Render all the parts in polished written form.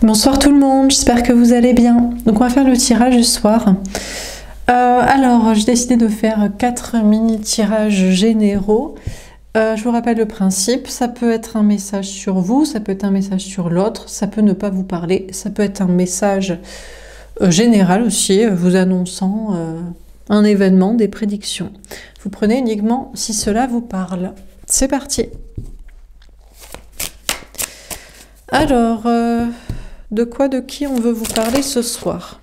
Bonsoir tout le monde, j'espère que vous allez bien. Donc on va faire le tirage du soir. Alors j'ai décidé de faire 4 mini tirages généraux. Je vous rappelle le principe, ça peut être un message sur vous, ça peut être un message sur l'autre, ça peut ne pas vous parler, ça peut être un message général aussi, vous annonçant un événement, des prédictions. Vous prenez uniquement si cela vous parle. C'est parti. Alors, de qui on veut vous parler ce soir?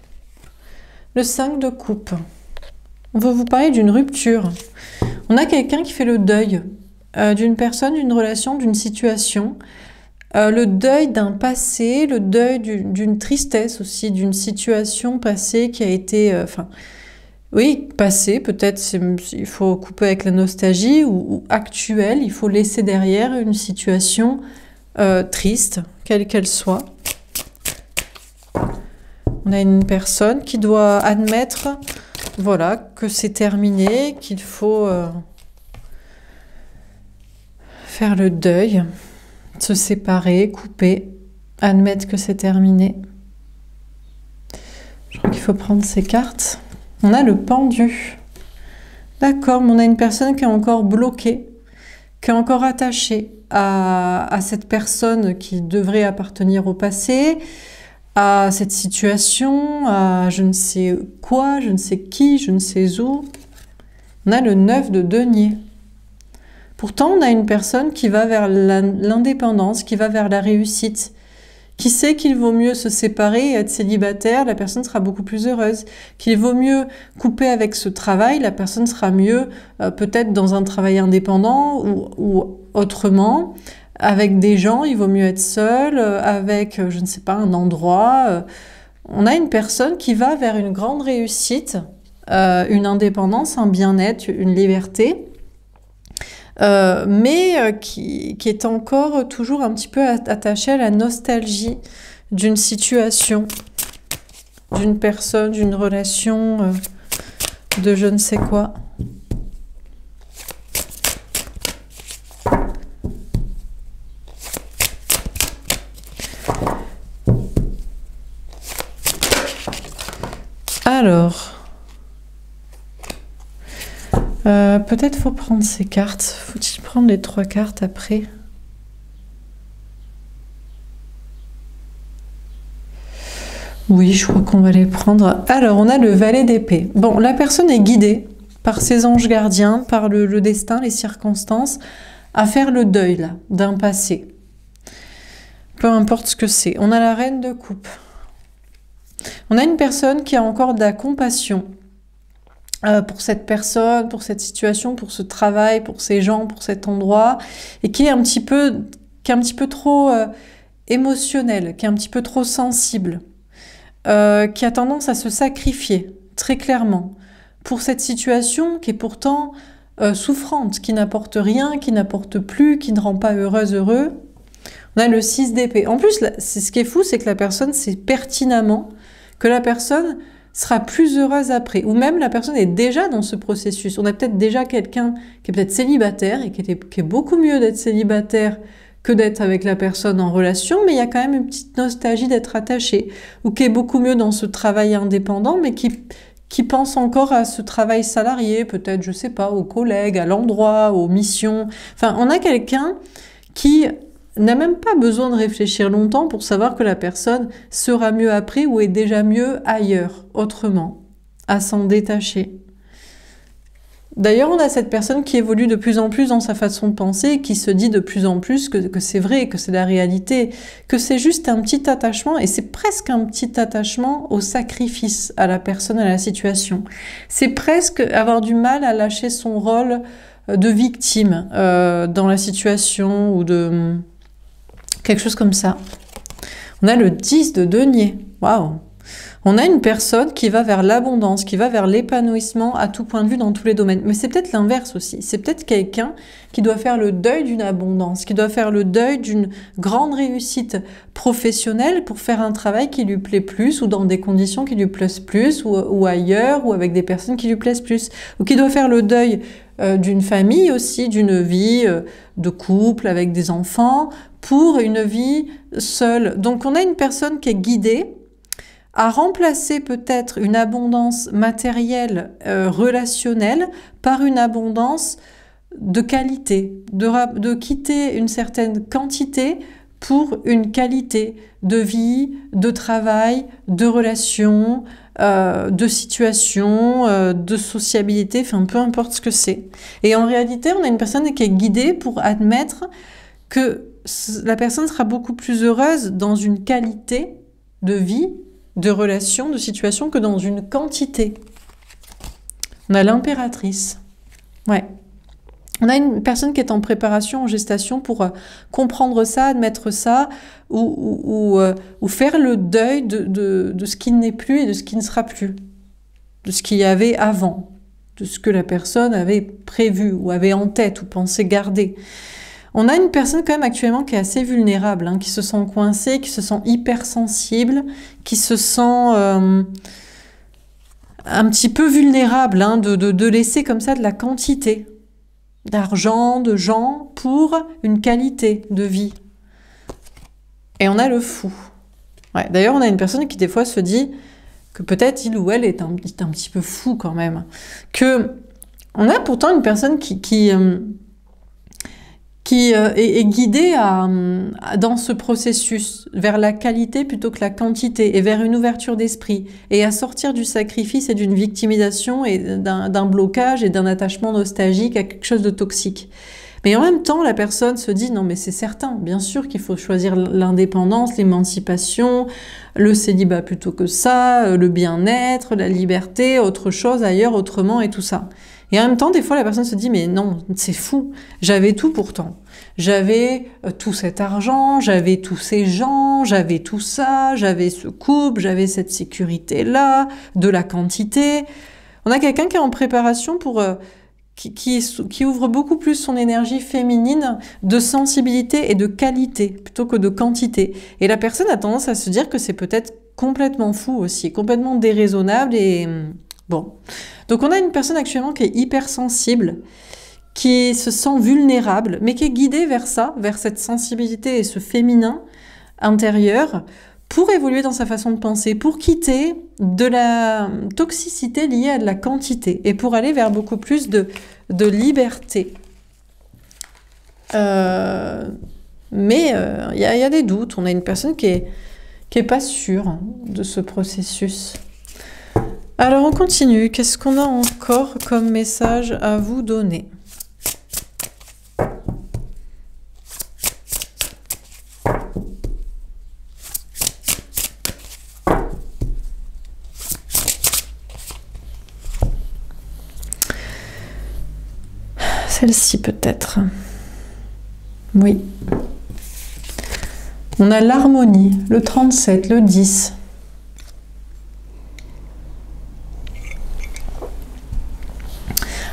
Le 5 de coupe. On veut vous parler d'une rupture. On a quelqu'un qui fait le deuil d'une personne, d'une relation, d'une situation. Le deuil d'un passé, le deuil d'une tristesse aussi, d'une situation passée qui a été... oui, passée, peut-être il faut couper avec la nostalgie, ou actuelle, il faut laisser derrière une situation triste, quelle qu'elle soit. On a une personne qui doit admettre, voilà, que c'est terminé, qu'il faut faire le deuil, se séparer, couper, admettre que c'est terminé. Je crois qu'il faut prendre ces cartes. On a le pendu. D'accord, mais on a une personne qui est encore bloquée, qui est encore attachée à cette personne qui devrait appartenir au passé, à cette situation, à je ne sais quoi, je ne sais qui, je ne sais où. On a le 9 de denier. Pourtant, on a une personne qui va vers l'indépendance, qui va vers la réussite, qui sait qu'il vaut mieux se séparer et être célibataire, la personne sera beaucoup plus heureuse. Qu'il vaut mieux couper avec ce travail, la personne sera mieux peut-être dans un travail indépendant ou autrement. Avec des gens, il vaut mieux être seul, avec, je ne sais pas, un endroit. On a une personne qui va vers une grande réussite, une indépendance, un bien-être, une liberté, mais qui est encore toujours un petit peu attachée à la nostalgie d'une situation, d'une personne, d'une relation, de je ne sais quoi. Alors, peut-être faut prendre ces cartes. Faut-il prendre les 3 cartes après? Oui, je crois qu'on va les prendre. Alors, on a le valet d'épée. Bon, la personne est guidée par ses anges gardiens, par le destin, les circonstances, à faire le deuil là d'un passé. Peu importe ce que c'est. On a la reine de coupe. On a une personne qui a encore de la compassion pour cette personne, pour cette situation, pour ce travail, pour ces gens, pour cet endroit, et qui est un petit peu trop émotionnel, qui est un petit peu trop sensible, qui a tendance à se sacrifier, très clairement, pour cette situation qui est pourtant souffrante, qui n'apporte rien, qui n'apporte plus, qui ne rend pas heureux. On a le 6 d'épée. En plus, ce qui est fou, c'est que la personne sait pertinemment que la personne sera plus heureuse après. Ou même la personne est déjà dans ce processus. On a peut-être déjà quelqu'un qui est peut-être célibataire et qui est beaucoup mieux d'être célibataire que d'être avec la personne en relation, mais il y a quand même une petite nostalgie d'être attaché. Ou qui est beaucoup mieux dans ce travail indépendant, mais qui pense encore à ce travail salarié, peut-être, je sais pas, aux collègues, à l'endroit, aux missions. Enfin, on a quelqu'un qui n'a même pas besoin de réfléchir longtemps pour savoir que la personne sera mieux après ou est déjà mieux ailleurs, autrement, à s'en détacher. D'ailleurs, on a cette personne qui évolue de plus en plus dans sa façon de penser, qui se dit de plus en plus que c'est vrai, que c'est la réalité, que c'est juste un petit attachement, et c'est presque un petit attachement au sacrifice, à la personne, à la situation. C'est presque avoir du mal à lâcher son rôle de victime dans la situation ou de... quelque chose comme ça. On a le 10 de denier. Waouh! On a une personne qui va vers l'abondance, qui va vers l'épanouissement à tout point de vue dans tous les domaines. Mais c'est peut-être l'inverse aussi. C'est peut-être quelqu'un qui doit faire le deuil d'une abondance, qui doit faire le deuil d'une grande réussite professionnelle pour faire un travail qui lui plaît plus ou dans des conditions qui lui plaisent plus ou ailleurs ou avec des personnes qui lui plaisent plus. Ou qui doit faire le deuil d'une famille aussi, d'une vie de couple avec des enfants pour une vie seule. Donc on a une personne qui est guidée à remplacer peut-être une abondance matérielle, relationnelle, par une abondance de qualité, de quitter une certaine quantité pour une qualité de vie, de travail, de relations, de situation, de sociabilité, enfin peu importe ce que c'est. Et en réalité, on a une personne qui est guidée pour admettre que la personne sera beaucoup plus heureuse dans une qualité de vie, de relations, de situations que dans une quantité. On a l'impératrice. Ouais. On a une personne qui est en préparation, en gestation pour comprendre ça, admettre ça, ou faire le deuil de ce qui n'est plus et de ce qui ne sera plus. De ce qu'il y avait avant, de ce que la personne avait prévu, ou avait en tête, ou pensait garder. On a une personne quand même actuellement qui est assez vulnérable, hein, qui se sent coincée, qui se sent hypersensible, qui se sent un petit peu vulnérable, hein, de laisser comme ça de la quantité d'argent, de gens pour une qualité de vie. Et on a le fou. Ouais, d'ailleurs, on a une personne qui des fois se dit que peut-être il ou elle est un petit peu fou quand même. On a pourtant une personne qui est guidée dans ce processus vers la qualité plutôt que la quantité et vers une ouverture d'esprit et à sortir du sacrifice et d'une victimisation et d'un blocage et d'un attachement nostalgique à quelque chose de toxique. Mais en même temps, la personne se dit non mais c'est certain, bien sûr qu'il faut choisir l'indépendance, l'émancipation, le célibat plutôt que ça, le bien-être, la liberté, autre chose ailleurs, autrement et tout ça. Et en même temps, des fois, la personne se dit, mais non, c'est fou, j'avais tout pourtant. J'avais tout cet argent, j'avais tous ces gens, j'avais tout ça, j'avais ce couple, j'avais cette sécurité-là, de la quantité. On a quelqu'un qui est en préparation pour... qui ouvre beaucoup plus son énergie féminine de sensibilité et de qualité, plutôt que de quantité. Et la personne a tendance à se dire que c'est peut-être complètement fou aussi, complètement déraisonnable et... Bon, donc on a une personne actuellement qui est hypersensible, qui se sent vulnérable, mais qui est guidée vers ça, vers cette sensibilité et ce féminin intérieur, pour évoluer dans sa façon de penser, pour quitter de la toxicité liée à de la quantité, et pour aller vers beaucoup plus de liberté. Mais il y a des doutes, on a une personne qui est pas sûre de ce processus. Alors on continue, qu'est-ce qu'on a encore comme message à vous donner? Celle-ci peut-être. Oui. On a l'harmonie, le 37, le 10.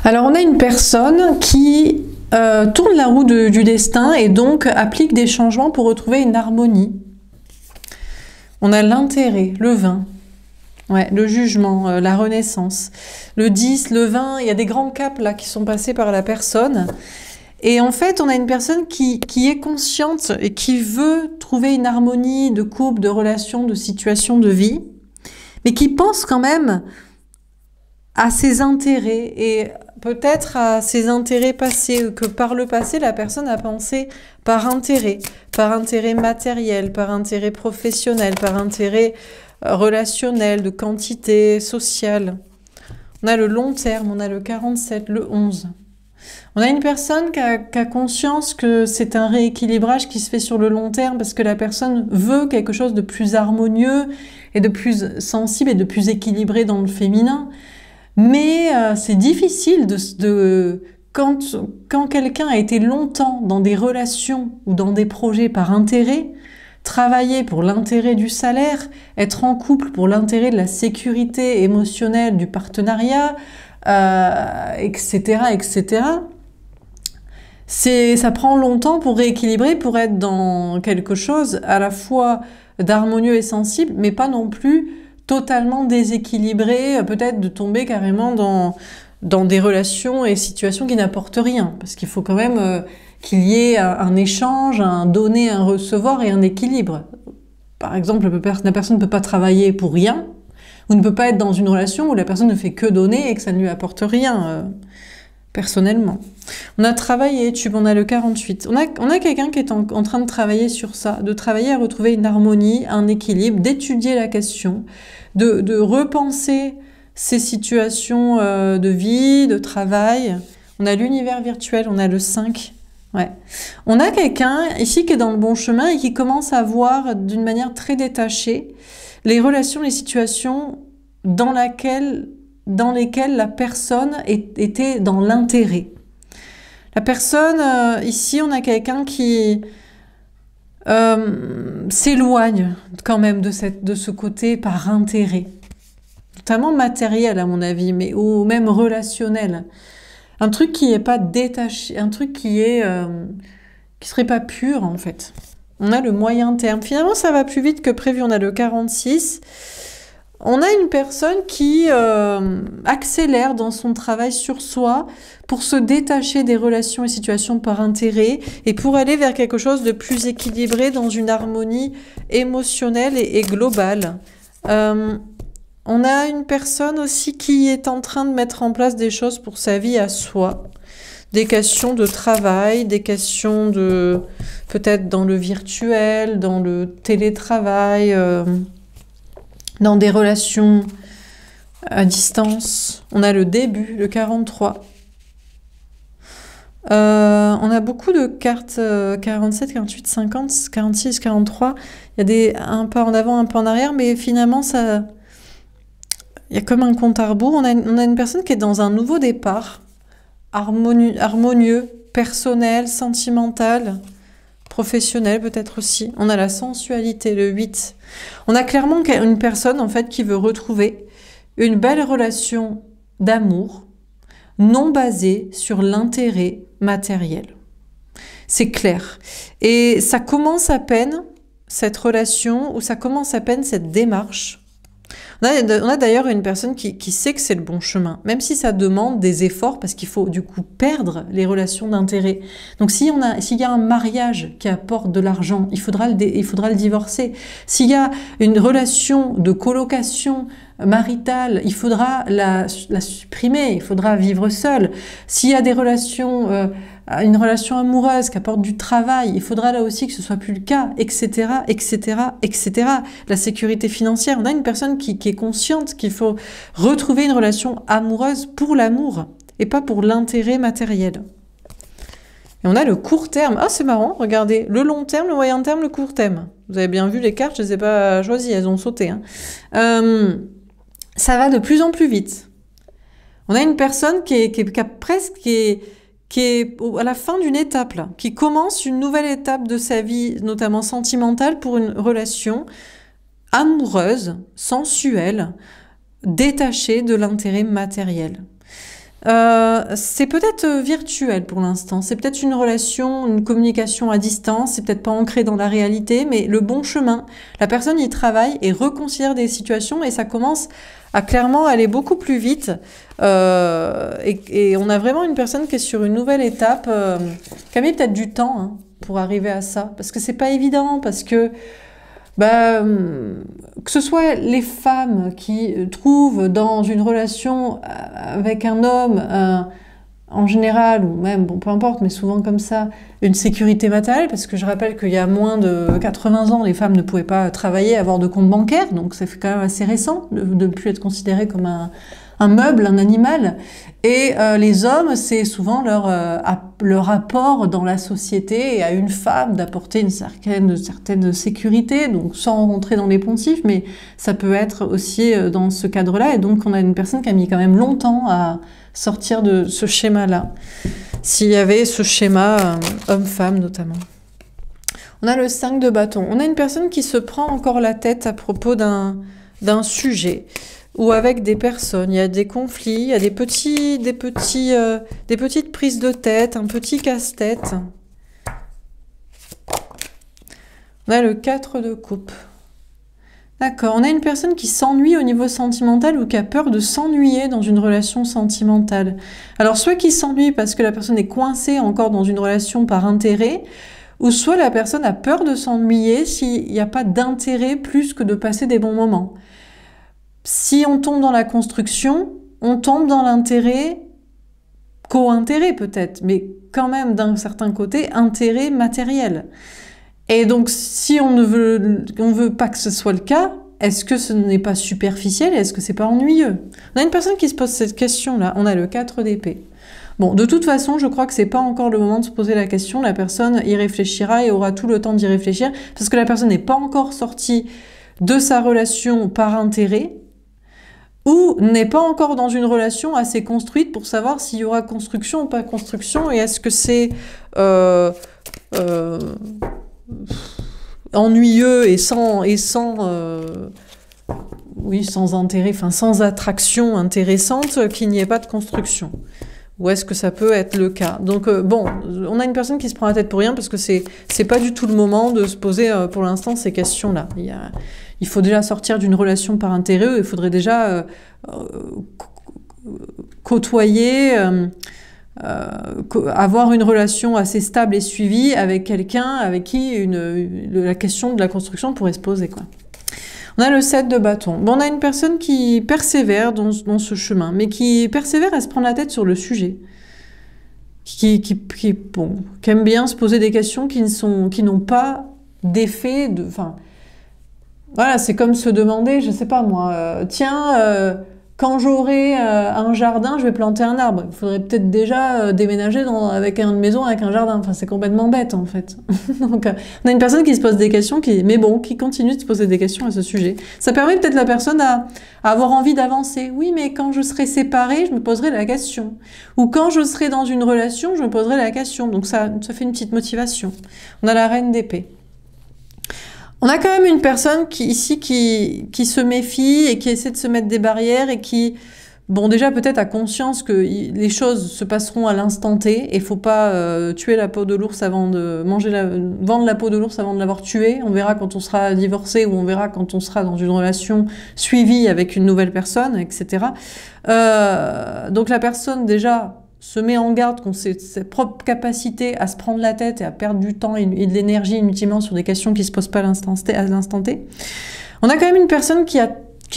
Alors on a une personne qui tourne la roue du destin et donc applique des changements pour retrouver une harmonie. On a l'intérêt, le 20, ouais, le jugement, la renaissance. Le 10, le 20, il y a des grands caps là qui sont passés par la personne. Et en fait, on a une personne qui est consciente et qui veut trouver une harmonie de couple, de relation, de situation de vie, mais qui pense quand même à ses intérêts et peut-être à ses intérêts passés, que par le passé, la personne a pensé par intérêt matériel, par intérêt professionnel, par intérêt relationnel, de quantité sociale. On a le long terme, on a le 47, le 11. On a une personne qui a conscience que c'est un rééquilibrage qui se fait sur le long terme parce que la personne veut quelque chose de plus harmonieux et de plus sensible et de plus équilibré dans le féminin. Mais c'est difficile quand quelqu'un a été longtemps dans des relations ou dans des projets par intérêt, travailler pour l'intérêt du salaire, être en couple pour l'intérêt de la sécurité émotionnelle du partenariat, etc., etc. Ça prend longtemps pour rééquilibrer, pour être dans quelque chose à la fois d'harmonieux et sensible, mais pas non plus totalement déséquilibré, peut-être de tomber carrément dans des relations et situations qui n'apportent rien. Parce qu'il faut quand même qu'il y ait un échange, un donner, un recevoir et un équilibre. Par exemple, la personne ne peut pas travailler pour rien, ou ne peut pas être dans une relation où la personne ne fait que donner et que ça ne lui apporte rien, personnellement. On a travaillé, on a le 48. On a quelqu'un qui est en train de travailler sur ça, de travailler à retrouver une harmonie, un équilibre, d'étudier la question, de repenser ces situations de vie, de travail. On a l'univers virtuel, on a le 5. Ouais. On a quelqu'un ici qui est dans le bon chemin et qui commence à voir d'une manière très détachée les relations, les situations dans lesquelles la personne était dans l'intérêt. La personne, ici, on a quelqu'un qui s'éloigne quand même de ce côté par intérêt. Notamment matériel, à mon avis, mais ou même relationnel. Un truc qui n'est pas détaché, un truc qui serait pas pur, en fait. On a le moyen terme. Finalement, ça va plus vite que prévu. On a le 46. On a une personne qui accélère dans son travail sur soi pour se détacher des relations et situations par intérêt et pour aller vers quelque chose de plus équilibré dans une harmonie émotionnelle et globale. On a une personne aussi qui est en train de mettre en place des choses pour sa vie à soi. Des questions de travail, des questions de peut-être dans le virtuel, dans le télétravail, dans des relations à distance. On a le début, le 43. On a beaucoup de cartes 47, 48, 50, 46, 43. Il y a un pas en avant, un pas en arrière, mais finalement, il y a comme un compte à rebours. On a une personne qui est dans un nouveau départ, harmonieux, personnel, sentimental, professionnel peut-être aussi. On a la sensualité, le 8. On a clairement une personne en fait qui veut retrouver une belle relation d'amour non basée sur l'intérêt matériel. C'est clair. Et ça commence à peine cette relation, ou ça commence à peine cette démarche. On a d'ailleurs une personne qui sait que c'est le bon chemin, même si ça demande des efforts, parce qu'il faut du coup perdre les relations d'intérêt. Donc s'il y a un mariage qui apporte de l'argent, il faudra le divorcer. S'il y a une relation de colocation maritale, il faudra la supprimer, il faudra vivre seul. S'il y a des relations, une relation amoureuse qui apporte du travail, il faudra là aussi que ce soit plus le cas, etc., etc., etc. La sécurité financière, on a une personne qui est consciente qu'il faut retrouver une relation amoureuse pour l'amour et pas pour l'intérêt matériel. Et on a le court terme. Ah, c'est marrant, regardez. Le long terme, le moyen terme, le court terme. Vous avez bien vu les cartes, je ne les ai pas choisies, elles ont sauté. Hein. Ça va de plus en plus vite. On a une personne qui est à la fin d'une étape, là, qui commence une nouvelle étape de sa vie, notamment sentimentale, pour une relation amoureuse, sensuelle, détachée de l'intérêt matériel. C'est peut-être virtuel pour l'instant, c'est peut-être une relation, une communication à distance, c'est peut-être pas ancré dans la réalité, mais le bon chemin, la personne y travaille et reconsidère des situations et ça commence à clairement aller beaucoup plus vite et on a vraiment une personne qui est sur une nouvelle étape, qui a mis peut-être du temps hein, pour arriver à ça, parce que c'est pas évident, parce que que ce soit les femmes qui trouvent dans une relation avec un homme, en général, ou même, bon, peu importe, mais souvent comme ça, une sécurité matérielle, parce que je rappelle qu'il y a moins de 80 ans, les femmes ne pouvaient pas travailler, avoir de compte bancaire, donc ça fait quand même assez récent de ne plus être considéré comme un meuble, un animal. Et les hommes, c'est souvent leur apport dans la société et à une femme d'apporter une certaine sécurité, donc sans rentrer dans les poncifs, mais ça peut être aussi dans ce cadre-là. Et donc on a une personne qui a mis quand même longtemps à sortir de ce schéma-là. S'il y avait ce schéma homme-femme notamment. On a le 5 de bâton. On a une personne qui se prend encore la tête à propos d'un sujet ou avec des personnes. Il y a des conflits, il y a des petites prises de tête, un petit casse-tête. On a le 4 de coupe. D'accord, on a une personne qui s'ennuie au niveau sentimental ou qui a peur de s'ennuyer dans une relation sentimentale. Alors, soit qui s'ennuie parce que la personne est coincée encore dans une relation par intérêt, ou soit la personne a peur de s'ennuyer s'il n'y a pas d'intérêt plus que de passer des bons moments. Si on tombe dans la construction, on tombe dans l'intérêt, co-intérêt peut-être, mais quand même d'un certain côté, intérêt matériel. Et donc, si on veut pas que ce soit le cas, est-ce que ce n'est pas superficiel et est-ce que c'est pas ennuyeux? On a une personne qui se pose cette question-là. On a le 4 d'épée. Bon, de toute façon, je crois que c'est pas encore le moment de se poser la question. La personne y réfléchira et aura tout le temps d'y réfléchir parce que la personne n'est pas encore sortie de sa relation par intérêt ou n'est pas encore dans une relation assez construite pour savoir s'il y aura construction ou pas construction et est-ce que c'est ennuyeux et sans intérêt, enfin sans attraction intéressante qu'il n'y ait pas de construction. Ou est-ce que ça peut être le cas? Donc bon, on a une personne qui se prend la tête pour rien parce que c'est pas du tout le moment de se poser pour l'instant ces questions-là. Il faut déjà sortir d'une relation par intérêt, il faudrait déjà côtoyer, avoir une relation assez stable et suivie avec quelqu'un avec qui la question de la construction pourrait se poser, quoi. On a le 7 de bâton. Bon, on a une personne qui persévère dans ce chemin, mais qui persévère à se prendre la tête sur le sujet. Qui aime bien se poser des questions qui n'ont pas d'effet de... Enfin, voilà, c'est comme se demander, je sais pas moi, quand j'aurai un jardin, je vais planter un arbre. Il faudrait peut-être déjà déménager avec une maison avec un jardin. Enfin, c'est complètement bête, en fait. Donc, on a une personne qui se pose des questions, qui continue de se poser des questions à ce sujet. Ça permet peut-être la personne à avoir envie d'avancer. Oui, mais quand je serai séparée, je me poserai la question. Ou quand je serai dans une relation, je me poserai la question. Donc, ça fait une petite motivation. On a la reine d'épée. On a quand même une personne qui se méfie et qui essaie de se mettre des barrières et qui, bon, déjà peut-être a conscience que les choses se passeront à l'instant T et faut pas tuer la peau de l'ours avant de vendre la peau de l'ours avant de l'avoir tué. On verra quand on sera divorcé ou on verra quand on sera dans une relation suivie avec une nouvelle personne, etc. Donc la personne déjà se met en garde contre ses propres capacités à se prendre la tête et à perdre du temps et de l'énergie inutilement sur des questions qui ne se posent pas à l'instant T. On a quand même une personne qui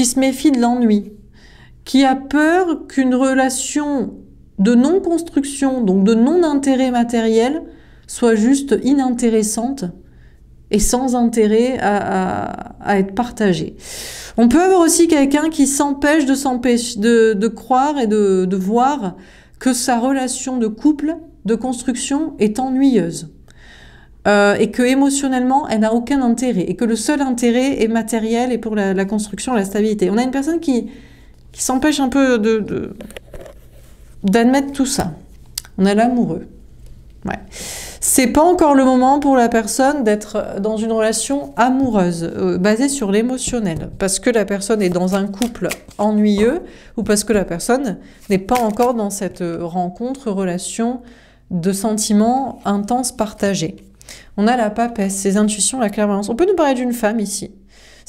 se méfie de l'ennui, qui a peur qu'une relation de non-construction, donc de non-intérêt matériel, soit juste inintéressante et sans intérêt à être partagée. On peut avoir aussi quelqu'un qui s'empêche de croire et de voir que sa relation de couple, de construction, est ennuyeuse. Et que émotionnellement, elle n'a aucun intérêt. Et que le seul intérêt est matériel et pour la construction, la stabilité. On a une personne qui s'empêche un peu d'admettre tout ça. On a l'amoureux. Ouais. C'est pas encore le moment pour la personne d'être dans une relation amoureuse, basée sur l'émotionnel, parce que la personne est dans un couple ennuyeux ou parce que la personne n'est pas encore dans cette relation de sentiments intenses partagés. On a la papesse, ses intuitions, la clairvoyance. On peut nous parler d'une femme ici.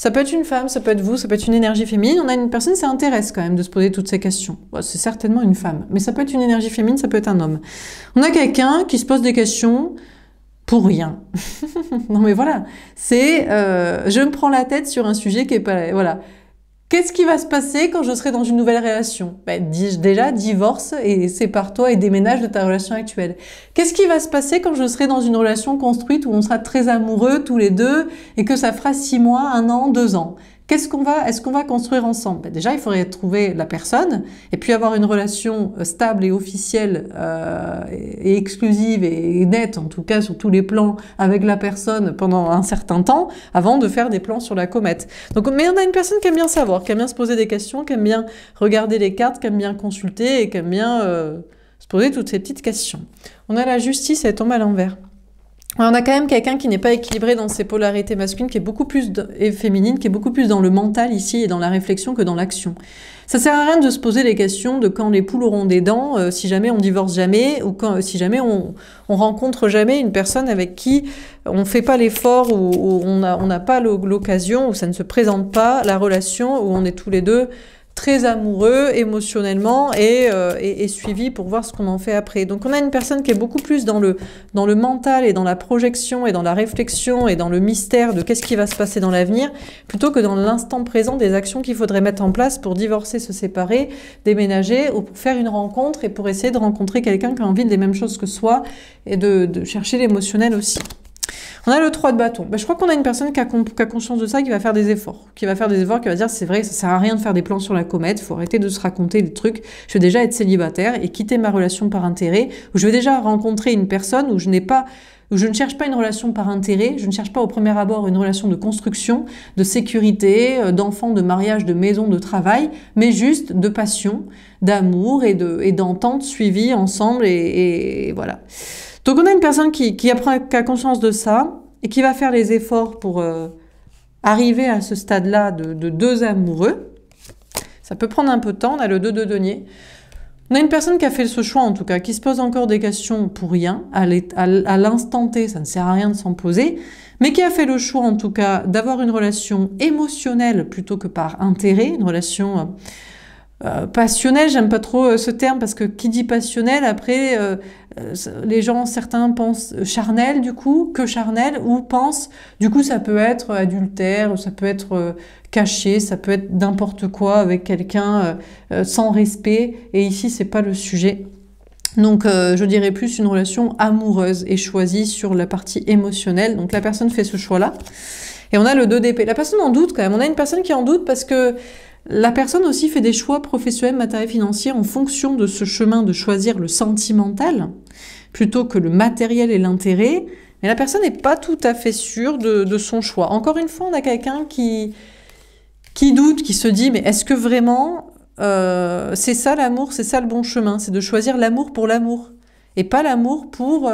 Ça peut être une femme, ça peut être vous, ça peut être une énergie féminine. On a une personne, ça intéresse quand même de se poser toutes ces questions. Bon, c'est certainement une femme, mais ça peut être une énergie féminine, ça peut être un homme. On a quelqu'un qui se pose des questions pour rien. Non mais voilà, c'est je me prends la tête sur un sujet qui est pas... Voilà. Qu'est-ce qui va se passer quand je serai dans une nouvelle relation? Déjà, divorce et sépare-toi et déménage de ta relation actuelle. Qu'est-ce qui va se passer quand je serai dans une relation construite où on sera très amoureux tous les deux et que ça fera 6 mois, 1 an, 2 ans? Est-ce qu'on va construire ensemble? Déjà, il faudrait trouver la personne et puis avoir une relation stable et officielle et exclusive et nette, en tout cas sur tous les plans, avec la personne pendant un certain temps avant de faire des plans sur la comète. Donc, mais on a une personne qui aime bien savoir, qui aime bien se poser des questions, qui aime bien regarder les cartes, qui aime bien consulter et qui aime bien se poser toutes ces petites questions. On a la justice, elle tombe à l'envers. On a quand même quelqu'un qui n'est pas équilibré dans ses polarités masculines, qui est beaucoup plus et féminine, qui est beaucoup plus dans le mental ici et dans la réflexion que dans l'action. Ça sert à rien de se poser les questions de quand les poules auront des dents, si jamais on divorce jamais, ou si jamais on rencontre jamais une personne avec qui on fait pas l'effort, ou on n'a pas l'occasion, ou ça ne se présente pas, la relation où on est tous les deux très amoureux émotionnellement et suivi pour voir ce qu'on en fait après. Donc on a une personne qui est beaucoup plus dans le mental et dans la projection et dans la réflexion et dans le mystère de qu'est-ce qui va se passer dans l'avenir, plutôt que dans l'instant présent des actions qu'il faudrait mettre en place pour divorcer, se séparer, déménager ou pour faire une rencontre et pour essayer de rencontrer quelqu'un qui a envie des mêmes choses que soi et de chercher l'émotionnel aussi. On a le 3 de bâton. Ben, je crois qu'on a une personne qui a conscience de ça, qui va faire des efforts. Qui va dire, c'est vrai, ça sert à rien de faire des plans sur la comète, il faut arrêter de se raconter des trucs. Je vais déjà être célibataire et quitter ma relation par intérêt, où je vais déjà rencontrer une personne où je ne cherche pas une relation par intérêt, je ne cherche pas au premier abord une relation de construction, de sécurité, d'enfants, de mariage, de maison, de travail, mais juste de passion, d'amour et d'entente suivie ensemble et voilà. Donc on a une personne qui a conscience de ça et qui va faire les efforts pour arriver à ce stade-là de deux amoureux. Ça peut prendre un peu de temps, on a le 2 de denier. On a une personne qui a fait ce choix en tout cas, qui se pose encore des questions pour rien, à l'instant T, ça ne sert à rien de s'en poser, mais qui a fait le choix en tout cas d'avoir une relation émotionnelle plutôt que par intérêt, une relation passionnel, j'aime pas trop ce terme parce que qui dit passionnel, après les gens, certains pensent charnel du coup, que charnel, ou pensent du coup ça peut être adultère, ça peut être caché, ça peut être n'importe quoi avec quelqu'un sans respect, et ici c'est pas le sujet. Donc je dirais plus une relation amoureuse et choisie sur la partie émotionnelle. Donc la personne fait ce choix-là. Et on a le 2 d'épée. La personne en doute quand même. On a une personne qui en doute parce que la personne aussi fait des choix professionnels, matériels, financiers en fonction de ce chemin de choisir le sentimental plutôt que le matériel et l'intérêt. Mais la personne n'est pas tout à fait sûre de son choix. Encore une fois, on a quelqu'un qui doute, qui se dit « mais est-ce que vraiment c'est ça l'amour, c'est ça le bon chemin ?» C'est de choisir l'amour pour l'amour et pas l'amour pour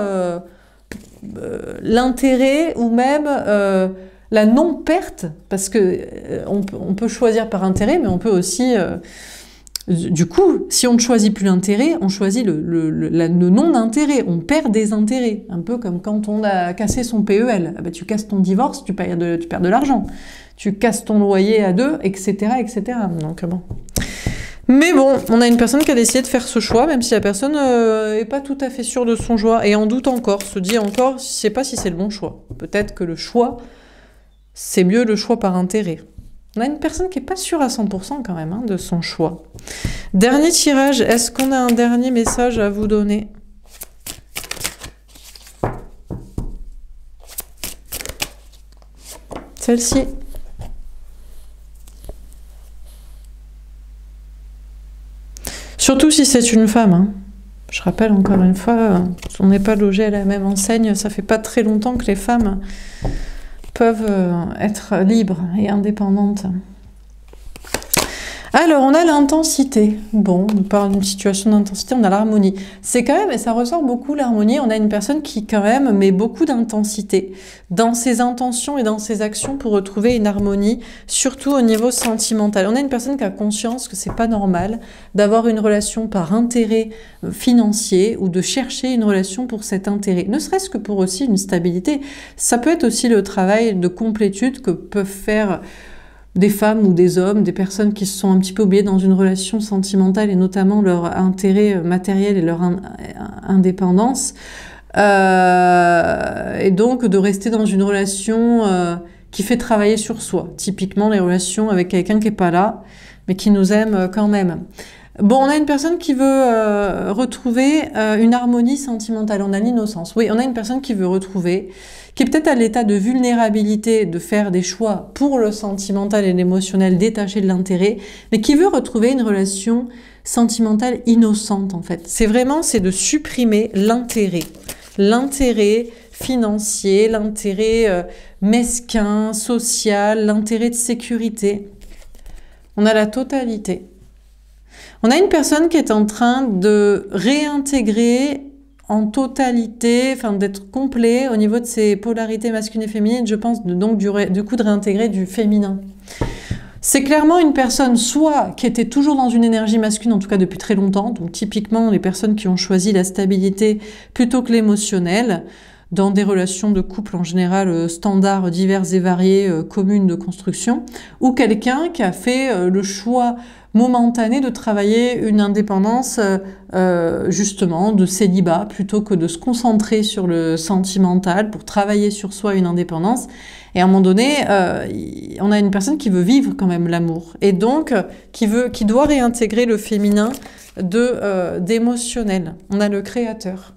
l'intérêt ou même la non-perte, parce que on peut choisir par intérêt, mais on peut aussi... du coup, si on ne choisit plus l'intérêt, on choisit le non-intérêt, on perd des intérêts. Un peu comme quand on a cassé son PEL. Ah ben, tu casses ton divorce, tu perds de l'argent. Tu casses ton loyer à deux, etc. etc. Donc bon... Mais bon, on a une personne qui a décidé de faire ce choix, même si la personne n'est pas tout à fait sûre de son choix, et en doute encore, se dit encore, je ne sais pas si c'est le bon choix. Peut-être que le choix, c'est mieux le choix par intérêt. On a une personne qui n'est pas sûre à 100% quand même de son choix. Dernier tirage, est-ce qu'on a un dernier message à vous donner ? Celle-ci. Surtout si c'est une femme. Je rappelle encore une fois, on n'est pas logé à la même enseigne, ça fait pas très longtemps que les femmes peuvent être libres et indépendantes. Alors, on a l'intensité. Bon, on parle d'une situation d'intensité, on a l'harmonie. C'est quand même, et ça ressort beaucoup l'harmonie, on a une personne qui quand même met beaucoup d'intensité dans ses intentions et dans ses actions pour retrouver une harmonie, surtout au niveau sentimental. On a une personne qui a conscience que c'est pas normal d'avoir une relation par intérêt financier ou de chercher une relation pour cet intérêt, ne serait-ce que pour aussi une stabilité. Ça peut être aussi le travail de complétude que peuvent faire des femmes ou des hommes, des personnes qui se sont un petit peu oubliées dans une relation sentimentale et notamment leur intérêt matériel et leur indépendance. Et donc de rester dans une relation qui fait travailler sur soi. Typiquement les relations avec quelqu'un qui n'est pas là, mais qui nous aime quand même. Bon, on a une personne qui veut retrouver une harmonie sentimentale. On a l'innocence. Oui, on a une personne qui veut retrouver, qui est peut-être à l'état de vulnérabilité, de faire des choix pour le sentimental et l'émotionnel détaché de l'intérêt, mais qui veut retrouver une relation sentimentale innocente en fait. C'est de supprimer l'intérêt financier, l'intérêt mesquin, social, l'intérêt de sécurité. On a la totalité. On a une personne qui est en train de réintégrer en totalité, enfin d'être complet au niveau de ses polarités masculines et féminines, je pense donc du coup de réintégrer du féminin. C'est clairement une personne soit qui était toujours dans une énergie masculine, en tout cas depuis très longtemps, donc typiquement les personnes qui ont choisi la stabilité plutôt que l'émotionnel, dans des relations de couple en général standards, divers et variés, communes de construction, ou quelqu'un qui a fait le choix momentané de travailler une indépendance justement de célibat plutôt que de se concentrer sur le sentimental pour travailler sur soi une indépendance. Et à un moment donné, on a une personne qui veut vivre quand même l'amour et donc qui doit réintégrer le féminin d'émotionnel. On a le créateur.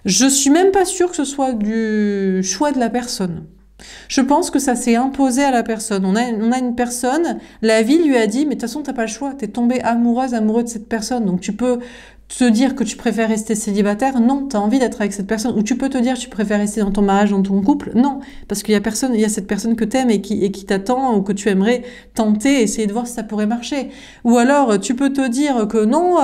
Je suis même pas sûre que ce soit du choix de la personne. Je pense que ça s'est imposé à la personne. On a une personne, la vie lui a dit, mais de toute façon, t'as pas le choix, t'es tombée amoureuse, amoureux de cette personne, donc tu peux te dire que tu préfères rester célibataire, non, t'as envie d'être avec cette personne, ou tu peux te dire que tu préfères rester dans ton mariage, dans ton couple, non, parce qu'il y a cette personne que t'aimes et qui t'attend, ou que tu aimerais tenter, essayer de voir si ça pourrait marcher. Ou alors, tu peux te dire que non,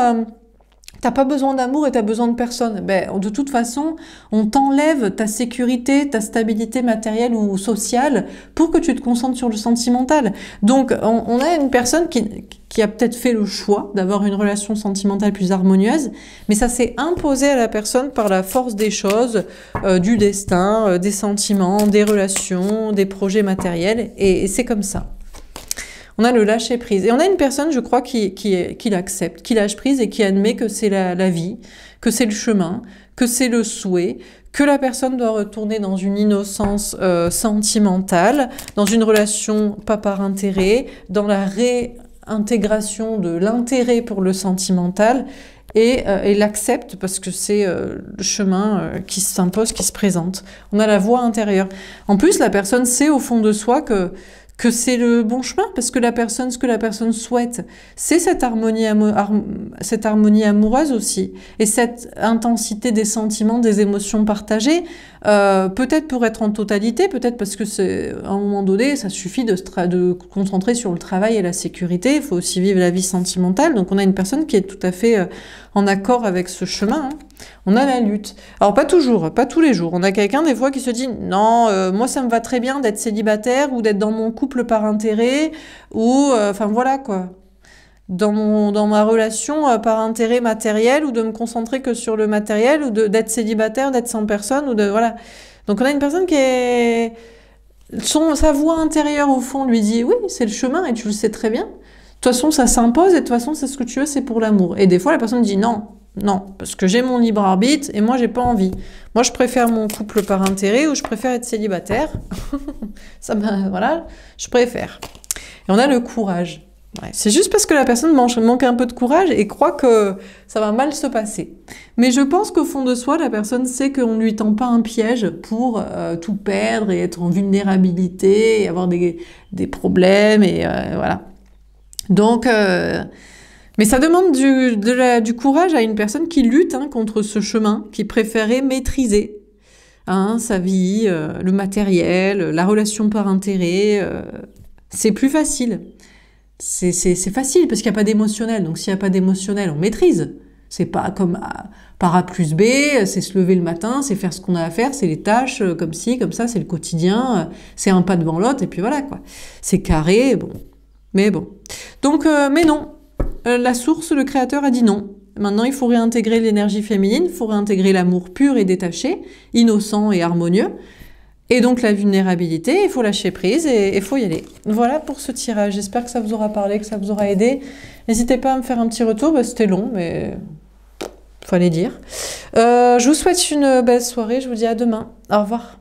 t'as pas besoin d'amour et t'as besoin de personne. Ben, de toute façon, on t'enlève ta sécurité, ta stabilité matérielle ou sociale pour que tu te concentres sur le sentimental. Donc, on a une personne qui a peut-être fait le choix d'avoir une relation sentimentale plus harmonieuse, mais ça s'est imposé à la personne par la force des choses, du destin, des sentiments, des relations, des projets matériels, et c'est comme ça. On a le lâcher prise. Et on a une personne, je crois, qui l'accepte, qui lâche prise et qui admet que c'est la vie, que c'est le chemin, que c'est le souhait, que la personne doit retourner dans une innocence sentimentale, dans une relation pas par intérêt, dans la réintégration de l'intérêt pour le sentimental, et l'accepte parce que c'est le chemin qui s'impose, qui se présente. On a la voie intérieure. En plus, la personne sait au fond de soi que c'est le bon chemin, parce que ce que la personne souhaite, c'est cette harmonie amoureuse aussi, et cette intensité des sentiments, des émotions partagées, peut-être pour être en totalité, peut-être parce que à un moment donné, ça suffit de se concentrer sur le travail et la sécurité, il faut aussi vivre la vie sentimentale, donc on a une personne qui est tout à fait en accord avec ce chemin, hein. On a la lutte. Alors pas toujours, pas tous les jours. On a quelqu'un des fois qui se dit non, moi ça me va très bien d'être célibataire ou d'être dans mon couple par intérêt ou enfin voilà quoi. Dans ma relation par intérêt matériel ou de me concentrer que sur le matériel ou d'être célibataire, d'être sans personne ou de voilà. Donc on a une personne qui est sa voix intérieure au fond lui dit oui, c'est le chemin et tu le sais très bien. De toute façon, ça s'impose et de toute façon, c'est ce que tu veux, c'est pour l'amour. Et des fois, la personne dit non. Non, parce que j'ai mon libre arbitre et moi j'ai pas envie. Moi je préfère mon couple par intérêt ou je préfère être célibataire. Voilà, je préfère. Et on a le courage. Ouais, c'est juste parce que la personne manque un peu de courage et croit que ça va mal se passer. Mais je pense qu'au fond de soi, la personne sait qu'on ne lui tend pas un piège pour tout perdre et être en vulnérabilité et avoir des problèmes et voilà. Donc mais ça demande du courage à une personne qui lutte contre ce chemin, qui préférait maîtriser sa vie, le matériel, la relation par intérêt. C'est plus facile. C'est facile parce qu'il n'y a pas d'émotionnel. Donc s'il n'y a pas d'émotionnel, on maîtrise. C'est pas comme par A plus B, c'est se lever le matin, c'est faire ce qu'on a à faire, c'est les tâches comme ci, comme ça, c'est le quotidien, c'est un pas devant l'autre et puis voilà quoi. C'est carré, bon. Mais bon. Donc, mais non. La source, le créateur a dit non. Maintenant, il faut réintégrer l'énergie féminine, il faut réintégrer l'amour pur et détaché, innocent et harmonieux. Et donc la vulnérabilité, il faut lâcher prise et il faut y aller. Voilà pour ce tirage. J'espère que ça vous aura parlé, que ça vous aura aidé. N'hésitez pas à me faire un petit retour. C'était long, mais il fallait dire. Je vous souhaite une belle soirée. Je vous dis à demain. Au revoir.